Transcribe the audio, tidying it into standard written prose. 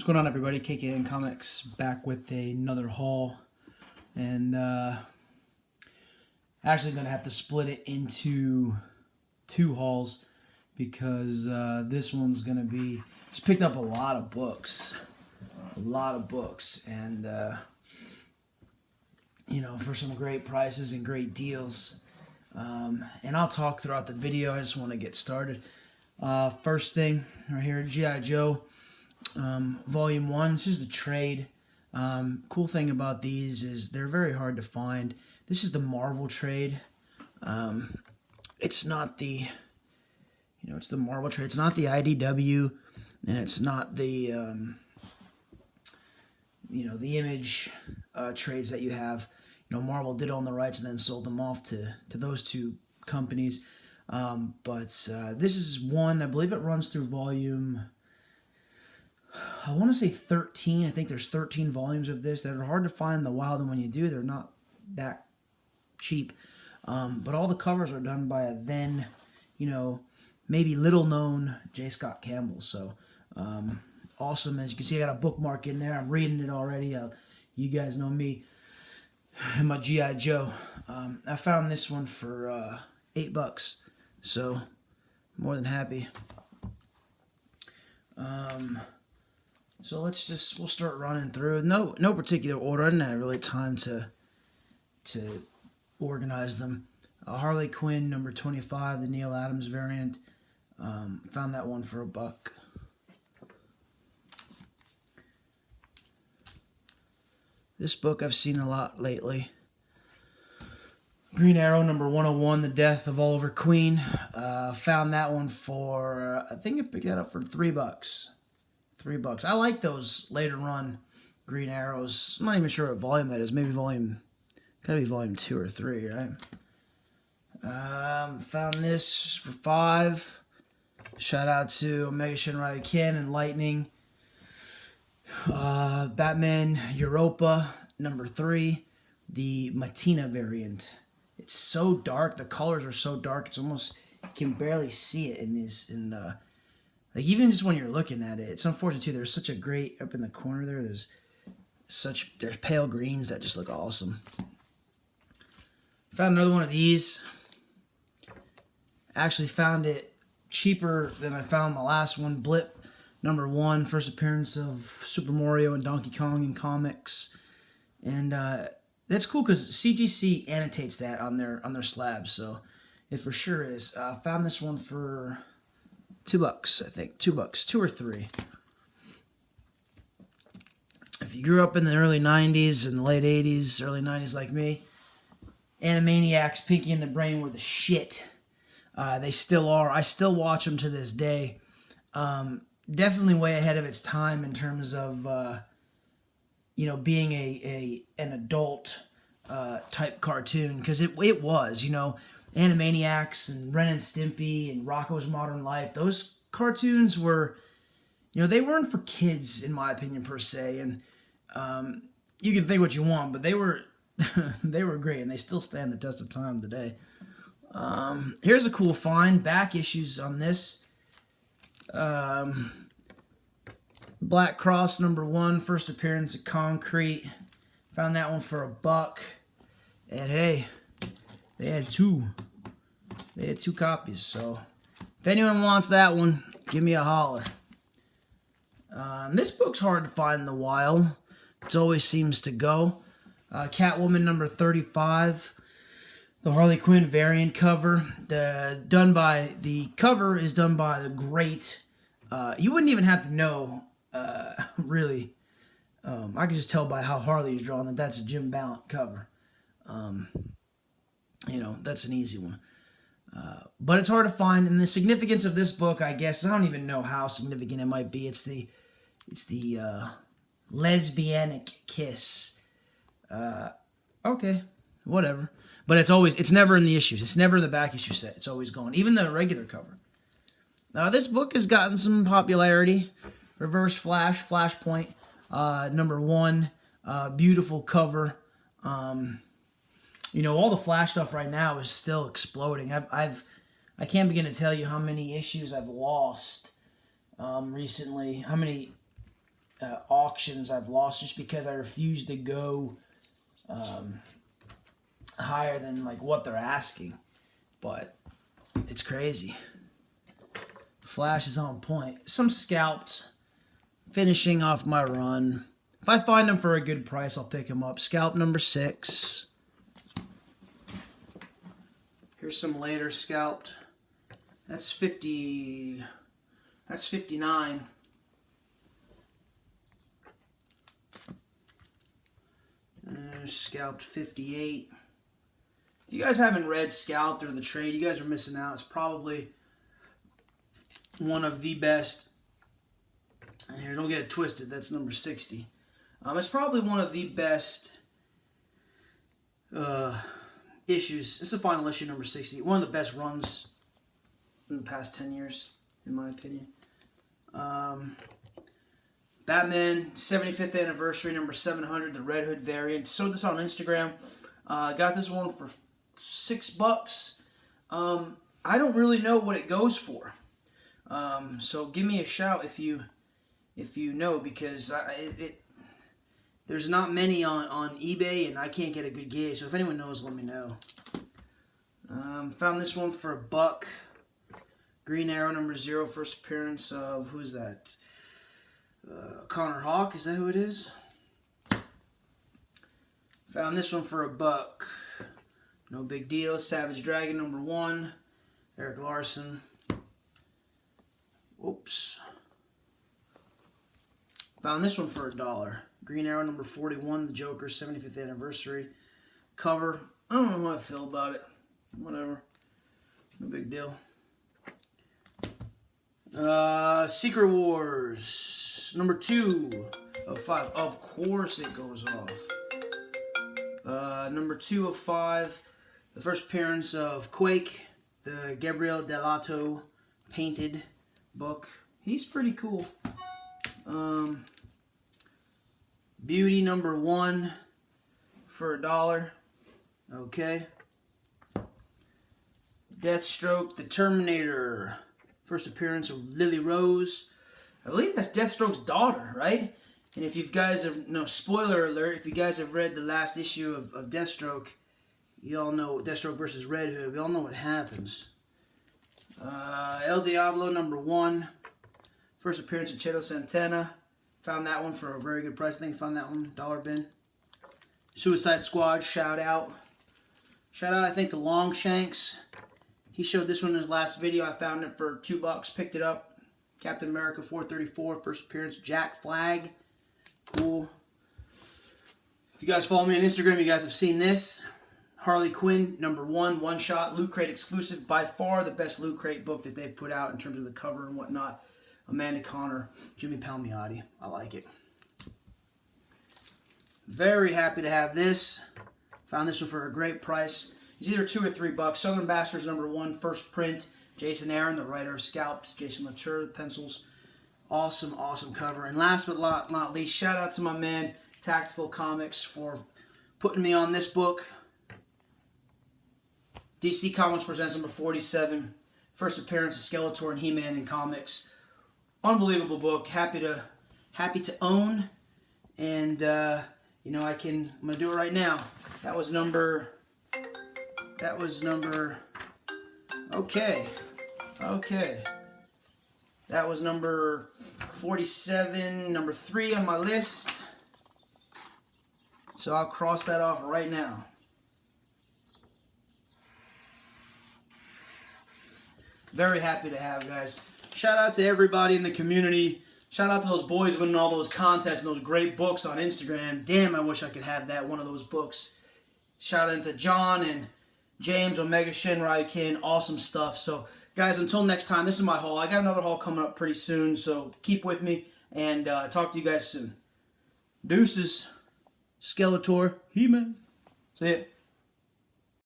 going on, everybody? KKN Comics back with another haul, and actually going to have to split it into two hauls because this one's going to be just picked up a lot of books, and you know, for some great prices and great deals. And I'll talk throughout the video. I just want to get started. First thing right here, G.I. Joe. Volume 1. This is the trade. Cool thing about these is they're very hard to find. This is the Marvel trade. It's not the, it's the Marvel trade. It's not the IDW, and it's not the, the Image trades that you have. Marvel did own the rights and then sold them off to those two companies. But this is one, I believe it runs through volume, I want to say 13. I think there's 13 volumes of this that are hard to find in the wild, and when you do, they're not that cheap. But all the covers are done by a then, maybe little-known J. Scott Campbell. So, awesome. As you can see, I got a bookmark in there. I'm reading it already. You guys know me and my G.I. Joe. I found this one for $8, so more than happy. So we'll start running through. No particular order. I didn't have really time to organize them. Harley Quinn number 25, the Neal Adams variant. Found that one for $1. This book I've seen a lot lately. Green Arrow number 101, The Death of Oliver Queen. Found that one for, I think I picked that up for $3. $3. I like those later run Green Arrows. I'm not even sure what volume that is. Maybe gotta be volume 2 or 3, right? Found this for $5. Shout out to Omega Shinrai Ken and Lightning. Batman Europa number 3, the Matina variant. It's so dark. The colors are so dark. It's almost, you can barely see it in these. Like, even just when you're looking at it, it's unfortunate too. There's such a great, up in the corner there, there's pale greens that just look awesome. Found another one of these. Actually found it cheaper than I found my last one. Blip number 1, first appearance of Super Mario and Donkey Kong in comics. And that's cool because CGC annotates that on their slabs, so it for sure is. Found this one for $2, I think. $2, 2 or 3. If you grew up in the early 90s and the late 80s, early 90s like me, Animaniacs, Pinky and the Brain were the shit. They still are. I still watch them to this day. Definitely way ahead of its time in terms of, being an adult type cartoon, because it was, Animaniacs and Ren and Stimpy and Rocko's Modern Life. Those cartoons were, they weren't for kids, in my opinion, per se. And you can think what you want, but they were they were great, and they still stand the test of time today. Here's a cool find. Back issues on this. Black Cross number 1, first appearance of Concrete. Found that one for $1. And hey, they had two copies, so if anyone wants that one, give me a holler. This book's hard to find in the wild. It always seems to go. Catwoman number 35, the Harley Quinn variant cover. The cover is done by the great. You wouldn't even have to know, really. I can just tell by how Harley is drawn that that's a Jim Balent cover. That's an easy one. But it's hard to find, and the significance of this book, I guess, I don't even know how significant it might be. It's the lesbianic kiss. Okay, whatever. But it's never in the issues. It's never in the back issue set. It's always going. Even the regular cover. This book has gotten some popularity. Reverse Flash, Flashpoint, number 1. Beautiful cover. All the Flash stuff right now is still exploding. I can't begin to tell you how many issues I've lost recently. How many auctions I've lost just because I refuse to go higher than like what they're asking. But it's crazy. Flash is on point. Some scalped. Finishing off my run. If I find them for a good price, I'll pick them up. Scalp number 6. Here's some later scalped. That's 50. That's 59. Scalped 58. If you guys haven't read Scalped or The Trade, you guys are missing out. It's probably one of the best. And here, don't get it twisted. That's number 60. It's probably one of the best issues. It's the final issue, number 60. One of the best runs in the past 10 years, in my opinion. Batman 75th anniversary, number 700, the Red Hood variant. Sold this on Instagram. Got this one for $6. I don't really know what it goes for. So give me a shout if you know, because there's not many on eBay and I can't get a good gauge. So if anyone knows, let me know. Found this one for $1. Green Arrow number 0, first appearance of, who's that? Connor Hawke, is that who it is? Found this one for $1. No big deal. Savage Dragon number 1, Eric Larson. Oops. Found this one for $1. Green Arrow number 41, the Joker 75th anniversary cover. I don't know how I feel about it. Whatever. No big deal. Secret Wars number 2 of 5. Of course it goes off. Number 2 of 5. The first appearance of Quake, the Gabriel Dell'Otto painted book. He's pretty cool. Beauty number 1 for $1. Okay. Deathstroke, the Terminator. First appearance of Lily Rose. I believe that's Deathstroke's daughter, right? And if you guys have, no, spoiler alert, if you guys have read the last issue of Deathstroke, you all know Deathstroke versus Red Hood. We all know what happens. El Diablo number 1. First appearance of Cheto Santana. Found that one for a very good price. I think I found that one, dollar bin. Suicide Squad, shout out. Shout out, I think, to Longshanks. He showed this one in his last video. I found it for $2, picked it up. Captain America 434, first appearance, Jack Flag. Cool. If you guys follow me on Instagram, you guys have seen this. Harley Quinn, number 1, one-shot, Loot Crate exclusive. By far the best Loot Crate book that they've put out in terms of the cover and whatnot. Amanda Connor, Jimmy Palmiotti. I like it. Very happy to have this. Found this one for a great price. It's either $2 or $3. Southern Bastards number 1, first print. Jason Aaron, the writer of Scalped. Jason Latour, pencils. Awesome, awesome cover. And last but not least, shout out to my man, Tactical Comics, for putting me on this book. DC Comics presents number 47. First appearance of Skeletor and He-Man in comics. Unbelievable book. Happy to own. And you know, I'm gonna do it right now. That was number. Okay. That was number 47, number 3 on my list. So I'll cross that off right now. Very happy to have, guys. Shout out to everybody in the community. Shout out to those boys winning all those contests and those great books on Instagram. Damn, I wish I could have one of those books. Shout out to John and James, Omega Shin, Raikin. Awesome stuff. So, guys, until next time, this is my haul. I got another haul coming up pretty soon, so keep with me, and talk to you guys soon. Deuces. Skeletor. He-Man. See ya.